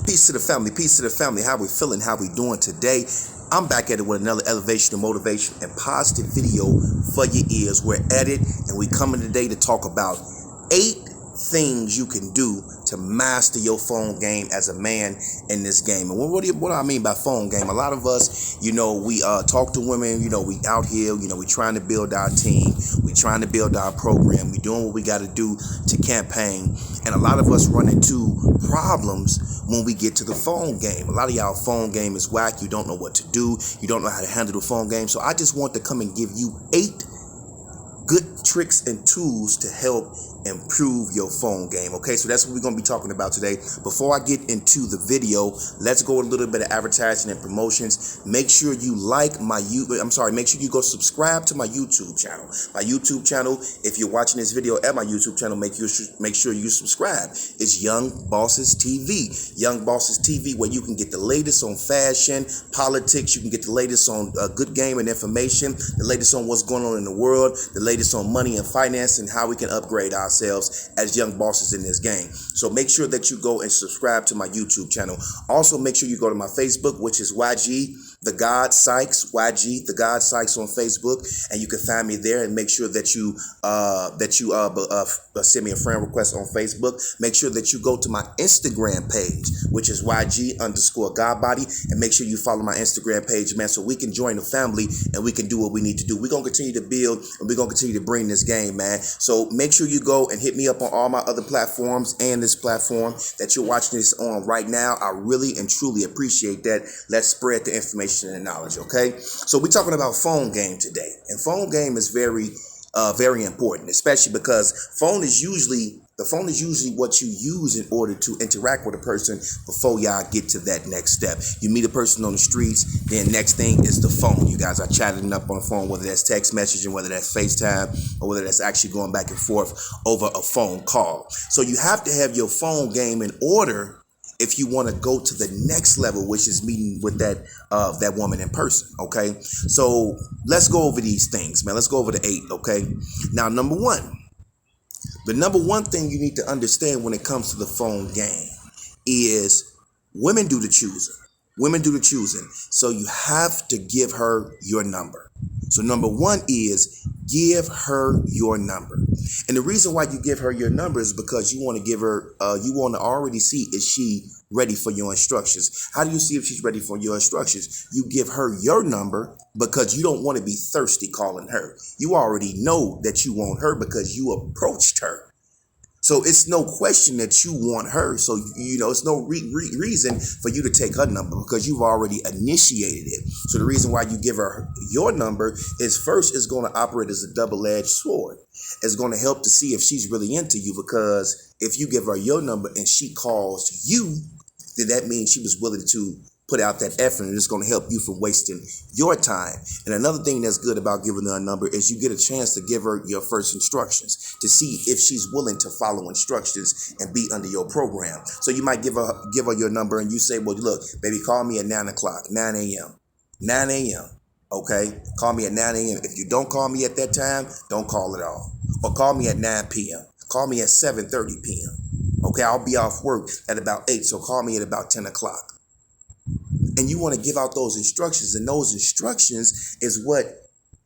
Peace to the family, peace to the family. How we feeling, how we doing today? I'm back at it with another elevation of motivation and positive video for your ears. We're at it, and we coming today to talk about 8 things you can do to master your phone game as a man in this game. And what do I mean by phone game? A lot of us, we talk to women, we out here, we trying to build our team, we trying to build our program, we doing what we got to do to campaign. And a lot of us run into problems when we get to the phone game. A lot of y'all phone game is whack. You don't know what to do. You don't know how to handle the phone game. So I just want to come and give you 8 good tricks and tools to help improve your phone game. Okay, so that's what we're going to be talking about today. Before I get into the video, let's go a little bit of advertising and promotions. Make sure you make sure you go subscribe to my YouTube channel. My YouTube channel, if you're watching this video at my YouTube channel, make sure you subscribe. It's Young Bosses TV. Young Bosses TV, where you can get the latest on fashion, politics. You can get the latest on good game and information, the latest on what's going on in the world, the latest on money and finance, and how we can upgrade ourselves as young bosses in this game. So make sure that you go and subscribe to my YouTube channel. Also, make sure you go to my Facebook, which is YG The God Sykes, YG The God Sykes on Facebook, and you can find me there. And make sure that you send me a friend request on Facebook. Make sure that you go to my Instagram page, which is YG_Godbody, and make sure you follow my Instagram page, man, so we can join the family and we can do what we need to do. We're gonna continue to build and we're gonna continue to bring this game, man. So make sure you go and hit me up on all my other platforms and this platform that you're watching this on right now. I really and truly appreciate that. Let's spread the information and knowledge, okay? So we're talking about phone game today, and phone game is very important, especially because the phone is usually what you use in order to interact with a person before y'all get to that next step. You meet a person on the streets, then next thing is the phone. You guys are chatting up on the phone, whether that's text messaging, whether that's FaceTime, or whether that's actually going back and forth over a phone call. So you have to have your phone game in order if you want to go to the next level, which is meeting with that woman in person, okay? So let's go over these things, man. Let's go over the 8, okay? Now, the number one thing you need to understand when it comes to the phone game is women do the choosing. Women do the choosing. So you have to give her your number. So number 1 is give her your number. And the reason why you give her your number is because you want to give her, you want to already see, is she ready for your instructions? How do you see if she's ready for your instructions? You give her your number because you don't want to be thirsty calling her. You already know that you want her because you approached her. So it's no question that you want her. So, it's no reason for you to take her number because you've already initiated it. So the reason why you give her your number is, first, it's going to operate as a double-edged sword. It's going to help to see if she's really into you, because if you give her your number and she calls you, then that means she was willing to put out that effort, and it's going to help you from wasting your time. And another thing that's good about giving her a number is you get a chance to give her your first instructions to see if she's willing to follow instructions and be under your program. So you might give her your number, and you say, well, look, baby, call me at 9 a.m. 9 a.m. Okay, call me at 9 a.m. If you don't call me at that time, don't call at all. Or call me at 9 p.m. Call me at 7:30 p.m. Okay, I'll be off work at about 8, so call me at about 10 o'clock. And you want to give out those instructions, and those instructions is what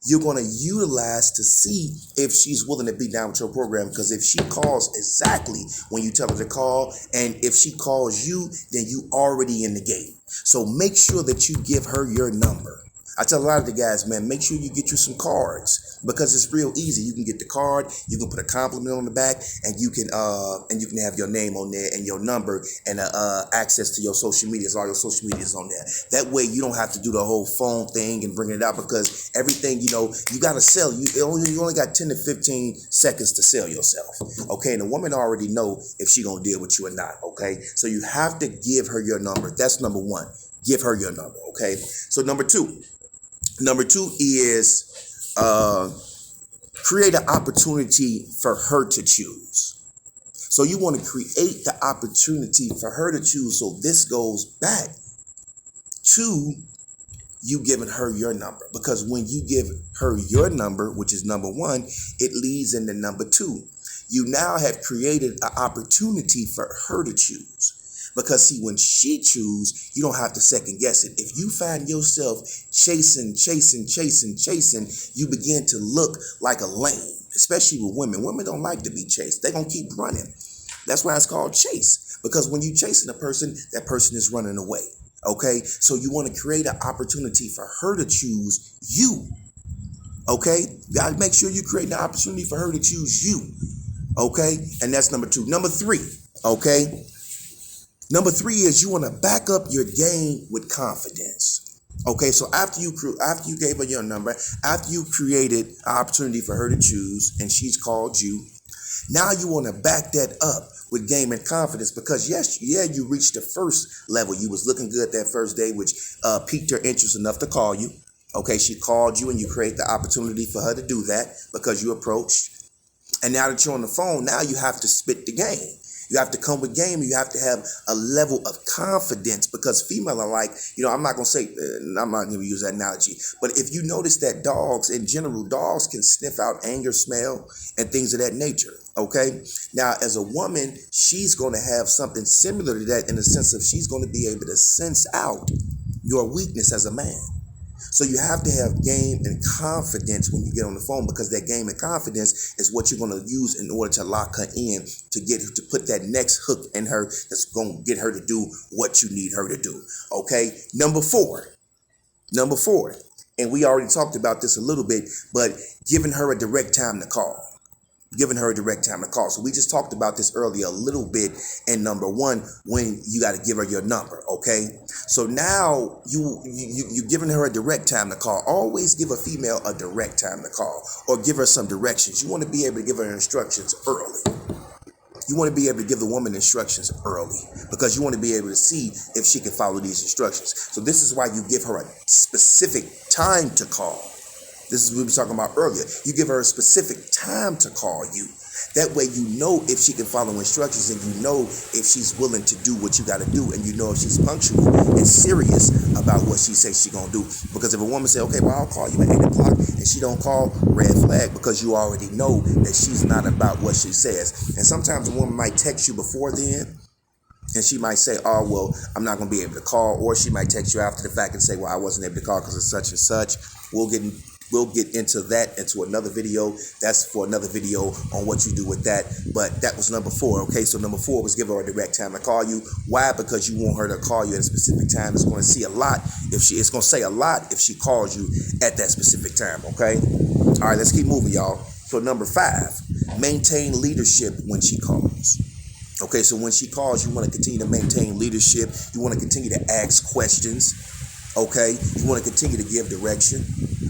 you're going to utilize to see if she's willing to be down with your program. Because if she calls exactly when you tell her to call, and if she calls you, then you already in the game. So make sure that you give her your number. I tell a lot of the guys, man, make sure you get you some cards, because it's real easy. You can get the card, you can put a compliment on the back, and you can have your name on there and your number and access to your social medias. All your social medias on there. That way you don't have to do the whole phone thing and bring it out, because everything, you got to sell. You only got 10 to 15 seconds to sell yourself. Okay, and the woman already know if she gonna deal with you or not. Okay, so you have to give her your number. That's number 1. Give her your number. Okay, so number 2 is create an opportunity for her to choose. So you want to create the opportunity for her to choose. So this goes back to you giving her your number, because when you give her your number, which is number 1, it leads into number 2. You now have created an opportunity for her to choose. Because see, when she choose, you don't have to second guess it. If you find yourself chasing, you begin to look like a lame, especially with women. Women don't like to be chased. They're going to keep running. That's why it's called chase. Because when you're chasing a person, that person is running away. Okay? So you want to create an opportunity for her to choose you. Okay? You got to make sure you create an opportunity for her to choose you. Okay? And that's number 2. Number 3. Okay? Number 3 is you want to back up your game with confidence. Okay, so after you gave her your number, after you created an opportunity for her to choose, and she's called you, now you want to back that up with game and confidence, because you reached the first level. You was looking good that first day, which piqued her interest enough to call you. Okay, she called you, and you create the opportunity for her to do that because you approached. And now that you're on the phone, now you have to spit the game. You have to come with game. You have to have a level of confidence, because female are like, I'm not going to use that analogy. But if you notice that dogs can sniff out anger, smell, and things of that nature. Okay. Now, as a woman, she's going to have something similar to that, in the sense of she's going to be able to sense out your weakness as a man. So you have to have game and confidence when you get on the phone, because that game and confidence is what you're going to use in order to lock her in, to put that next hook in her that's going to get her to do what you need her to do. Okay. Number four, and we already talked about this a little bit, but giving her a direct time to call. So we just talked about this earlier a little bit in number 1, when you got to give her your number. Okay. So now you're giving her a direct time to call. Always give a female a direct time to call, or give her some directions. You want to be able to give her instructions early. You want to be able to give the woman instructions early, because you want to be able to see if she can follow these instructions. So this is why you give her a specific time to call. This is what we were talking about earlier. You give her a specific time to call you. That way you know if she can follow instructions, and you know if she's willing to do what you got to do, and you know if she's punctual and serious about what she says she's going to do. Because if a woman say, okay, well, I'll call you at 8 o'clock, and she don't call, red flag, because you already know that she's not about what she says. And sometimes a woman might text you before then, and she might say, oh, well, I'm not going to be able to call. Or she might text you after the fact and say, well, I wasn't able to call because of such and such. We'll get into that into another video. That's for another video on what you do with that. But that was number 4. Okay, so number 4 was give her a direct time to call you. Why? Because you want her to call you at a specific time. It's going to say a lot if she calls you at that specific time. Okay. All right, let's keep moving, y'all. So number 5, maintain leadership when she calls. Okay, so when she calls, you want to continue to maintain leadership. You want to continue to ask questions. Okay, you want to continue to give direction.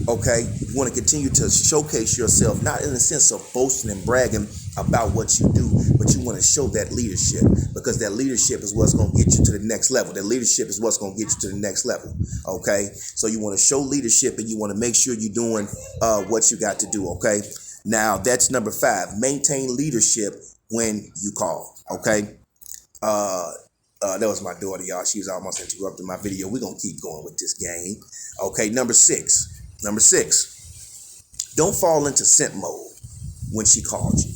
Okay, you want to continue to showcase yourself, not in the sense of boasting and bragging about what you do, but you want to show that leadership, because that leadership is what's going to get you to the next level. That leadership is what's going to get you to the next level. Okay, so you want to show leadership, and you want to make sure you're doing what you got to do. Okay, now that's number 5. Maintain leadership when you call. Okay. That was my daughter, y'all. She was almost interrupting my video. We're going to keep going with this game. Okay, number 6. Don't fall into scent mode when she called you.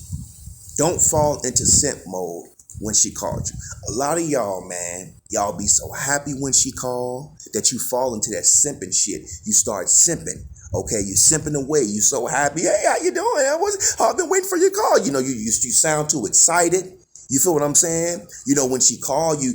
Don't fall into scent mode when she called you. A lot of y'all, man, y'all be so happy when she called that you fall into that simping shit. You start simping. Okay, you simping away. You so happy. Hey, how you doing? I've been waiting for your call. You sound too excited. You feel what I'm saying? When she called you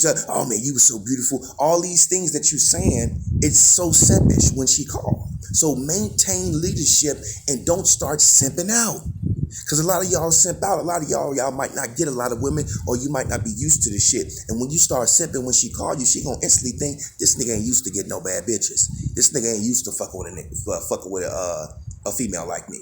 tell, oh man, you were so beautiful. All these things that you're saying, it's so simpish when she called. So maintain leadership and don't start simping out. Because a lot of y'all simp out. A lot of y'all might not get a lot of women, or you might not be used to this shit. And when you start simping, when she called you, she gonna instantly think, this nigga ain't used to get no bad bitches. This nigga ain't used to fucking with a female like me.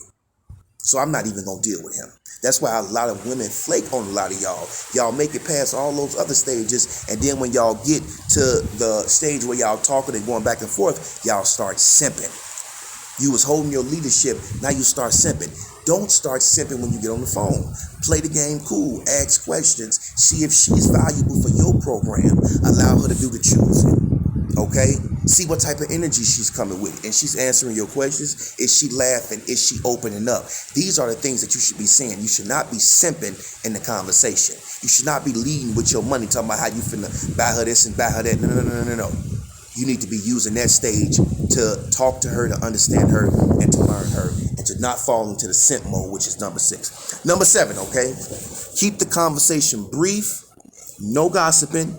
So I'm not even going to deal with him. That's why a lot of women flake on a lot of y'all. Y'all make it past all those other stages. And then when y'all get to the stage where y'all talking and going back and forth, y'all start simping. You was holding your leadership. Now you start simping. Don't start simping when you get on the phone. Play the game cool. Ask questions. See if she's valuable for your program. Allow her to do the choosing. Okay? See what type of energy she's coming with. And she's answering your questions. Is she laughing? Is she opening up? These are the things that you should be saying. You should not be simping in the conversation. You should not be leading with your money, talking about how you finna buy her this and buy her that. No. You need to be using that stage to talk to her, to understand her, and to learn her, and to not fall into the simp mode, which is number 6. Number 7, okay? Keep the conversation brief, no gossiping,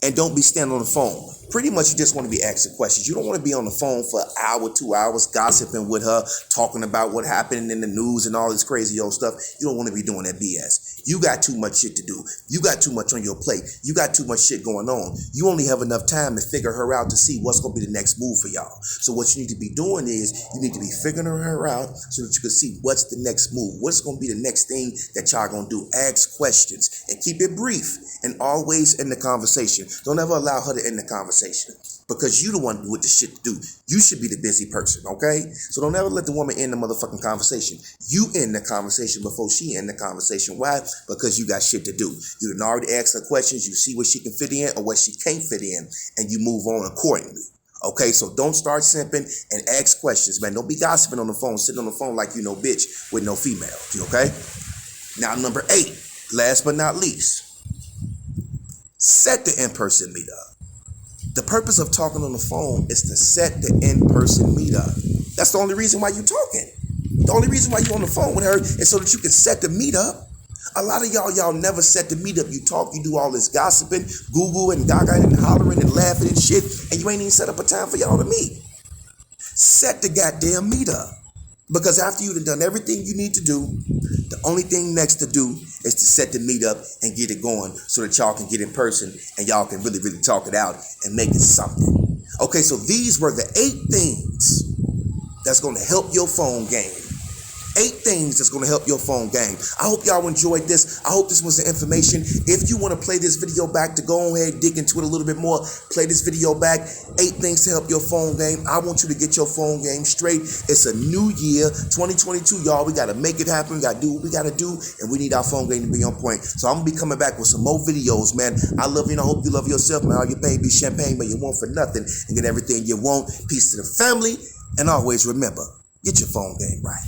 and don't be standing on the phone. Pretty much you just want to be asking questions. You don't want to be on the phone for an hour, 2 hours, gossiping with her, talking about what happened in the news and all this crazy old stuff. You don't want to be doing that BS. You got too much shit to do. You got too much on your plate. You got too much shit going on. You only have enough time to figure her out to see what's going to be the next move for y'all. So what you need to be doing is you need to be figuring her out so that you can see what's the next move. What's going to be the next thing that y'all going to do. Ask questions and keep it brief and always end the conversation. Don't ever allow her to end the conversation, because you the one with the shit to do. You should be the busy person, okay? So don't ever let the woman end the motherfucking conversation. You end the conversation before she end the conversation. Why? Because you got shit to do. You done already asked her questions. You see what she can fit in or what she can't fit in, and you move on accordingly. Okay, so don't start simping and ask questions, man. Don't be gossiping on the phone, sitting on the phone like you no bitch with no female, okay? Now, number 8, last but not least, set the in-person meetup. The purpose of talking on the phone is to set the in-person meetup. That's the only reason why you're talking. The only reason why you're on the phone with her is so that you can set the meetup. A lot of y'all never set the meetup. You talk, you do all this gossiping, Google and gaga and hollering and laughing and shit, and you ain't even set up a time for y'all to meet. Set the goddamn meetup. Because after you've done everything you need to do, the only thing next to do is to set the meetup and get it going so that y'all can get in person and y'all can really, really talk it out and make it something. Okay, so these were the 8 things that's going to help your phone game. 8 things that's going to help your phone game. I hope y'all enjoyed this. I hope this was the information. If you want to play this video back, to go ahead, dig into it a little bit more, play this video back. 8 things to help your phone game. I want you to get your phone game straight. It's a new year, 2022, y'all. We got to make it happen. We got to do what we got to do, and we need our phone game to be on point. So I'm going to be coming back with some more videos, man. I love you, and I hope you love yourself, man. All your pain be champagne, but you want for nothing, and get everything you want. Peace to the family, and always remember, get your phone game right.